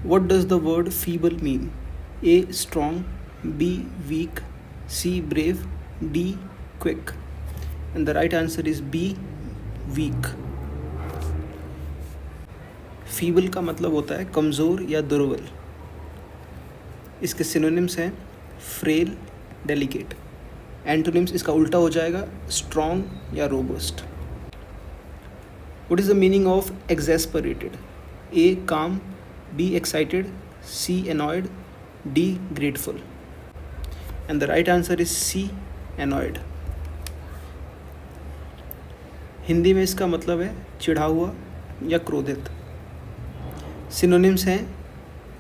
What does the word feeble mean? A. Strong, B. Weak, C. Brave, D. Quick. And the right answer is B. Weak. Feeble का मतलब होता है कमज़ोर या दुर्बल. इसके सिनोनिम्स हैं फ्रेल, डेलिकेट. एंटोनिम्स इसका उल्टा हो जाएगा स्ट्रॉन्ग या robust. What is the meaning of exasperated? A. Calm, B. Excited, C. Annoyed, D. Grateful. And the right answer is C. Annoyed. Hindi में इसका मतलब है चिढ़ा हुआ या क्रोधित. सिनोनिम्स हैं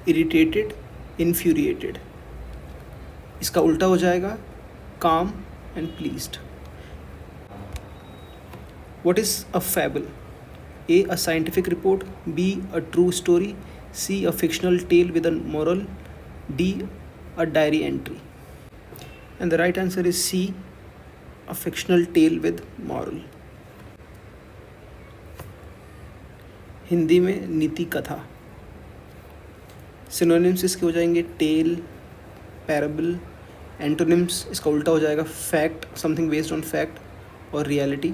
इरिटेटेड, इन्फ्यूरिएटेड. इसका उल्टा हो जाएगा calm and pleased. What is a fable? A scientific report, B. a true story, C. a fictional tale with a moral, D. a diary entry. And the right answer is C. a fictional tale with moral. Hindi में नीति कथा. Synonyms इसके हो जाएंगे tell, parable. Antonyms इसका उल्टा हो जाएगा fact, something based on fact और reality.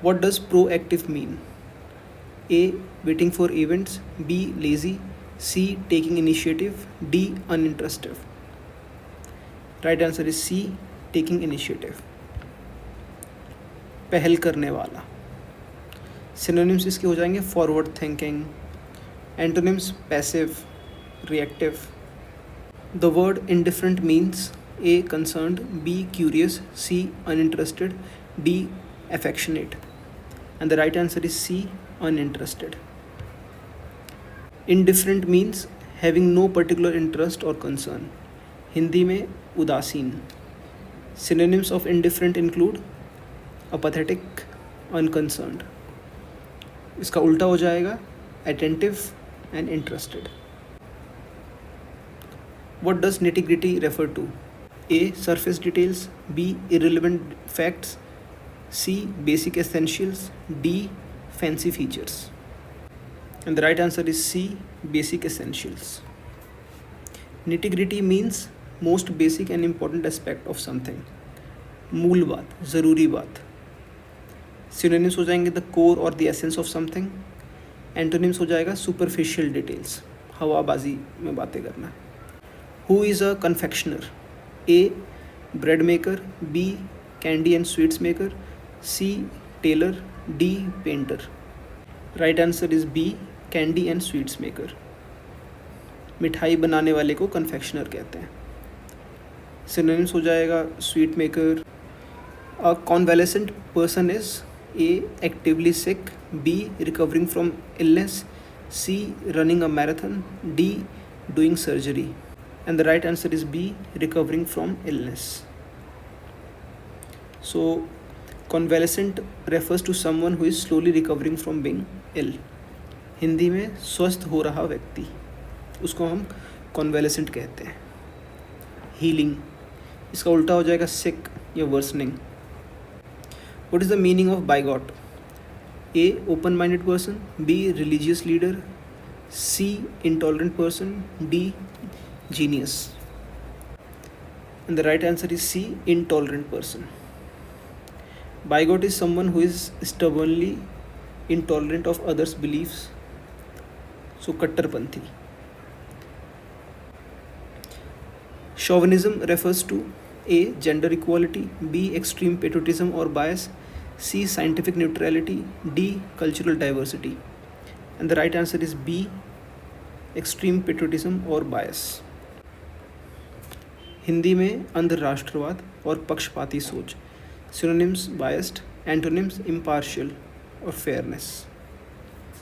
What does proactive mean? A. Waiting for events, B. Lazy, C. Taking initiative, D. Uninterested. Right answer is C. Taking initiative. पहल करने वाला. Synonyms इसके हो जाएंगे forward thinking. Antonyms passive, reactive. The word indifferent means A. concerned, B. curious, C. uninterested, D. affectionate. And the right answer is C. uninterested. Indifferent means having no particular interest or concern. Hindi में उदासीन. Synonyms of indifferent include apathetic, unconcerned. इसका उल्टा हो जाएगा attentive and interested. What does nitty-gritty refer to? A. surface details, B. irrelevant facts, C. basic essentials, D. fancy features. And the right answer is C. basic essentials. Nitty-gritty means most basic and important aspect of something. मूल बात, ज़रूरी बात. Synonyms हो जाएंगे the core or the essence of something. Antonyms हो जाएगा superficial details, हवाबाजी में बातें करना. Who is a confectioner? A. bread maker, B. candy and sweets maker, C. tailor, D. painter. Right answer is B. candy and sweets maker. मिठाई बनाने वाले को confectioner कहते हैं. सिनोनिम्स हो जाएगा sweet maker. A convalescent person is A. actively sick, B. recovering from illness, C. running a marathon, D. doing surgery. And the right answer is B. recovering from illness. So convalescent refers to someone who is slowly recovering from being ill. Hindi में स्वस्थ हो रहा व्यक्ति, उसको हम convalescent कहते हैं. Healing, इसका उल्टा हो जाएगा sick या worsening. What is the meaning of bigot? A. open-minded person, B. religious leader, C. intolerant person, D. genius. And the right answer is C. intolerant person. Bigot is someone who is stubbornly intolerant of others' beliefs. So कट्टरपंथी. Chauvinism refers to A. gender equality, B. extreme patriotism or bias, C. scientific neutrality, D. cultural diversity. And the right answer is B. extreme patriotism or bias. Hindi में अंध राष्ट्रवाद और पक्षपाती सोच. Synonyms biased, antonyms impartial or fairness.